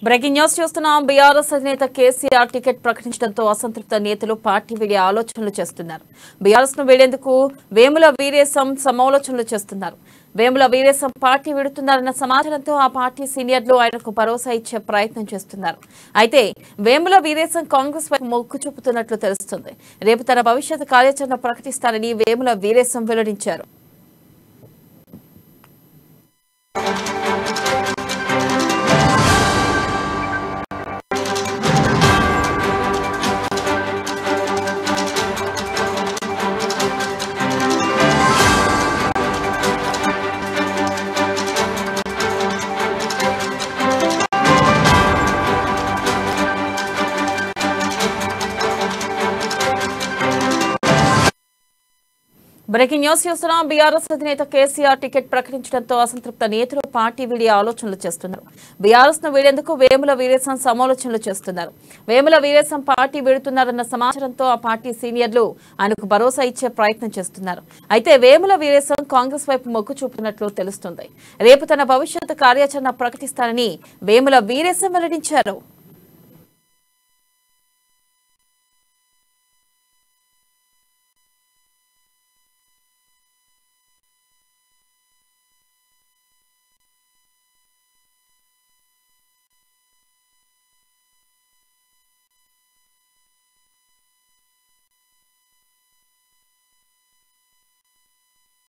Breaking news చూస్తున్నాం. BRS అధినేత KCR ticket ప్రకటించడంతో అసంతృప్త నేతలు పార్టీ వీడే ఆలోచనలు చేస్తున్నారు. బీఆర్ఎస్ ను వీడేందుకు వేముల వీరేశం సమాలోచనలు చేస్తున్నారు. వేముల వీరేశం పార్టీ విడుతున్నారన్న సమాచారంతో ఆ పార్టీ సీనియర్లు ఆయనకు భరోసా ఇచ్చే ప్రయత్నం చేస్తున్నారు. అయితే వేముల వీరేశం కాంగ్రెస్ వైపు మొగ్గు చూపుతున్నట్లు తెలుస్తుంది. రేపు తన భవిష్యత్ కార్యాచరణ ప్రకటిస్తారని వేముల వీరేశం వెల్లడించారు. బ్రేకింగ్ న్యూస్ చూస్తున్నాం. బీఆర్ఎస్ అధినేత కేసీఆర్ టికెట్ ప్రకటించడంతో అసంతృప్త నేతలు పార్టీ వీడే ఆలోచనలు చేస్తున్నారు. బీఆర్ఎస్ ను వీడేందుకు వేముల వీరేశం సమాలోచనలు చేస్తున్నారు. వేముల వీరేశం పార్టీ వీడుతున్నారన్న సమాచారంతో ఆ పార్టీ సీనియర్లు ఆయనకు భరోసా ఇచ్చే ప్రయత్నం చేస్తున్నారు. అయితే వేముల వీరేశం కాంగ్రెస్ వైపు మొగ్గు చూపుతున్నట్లు తెలుస్తుంది. రేపు తన భవిష్యత్ కార్యాచరణ ప్రకటిస్తారని వేముల వీరేశం వెల్లడించారు.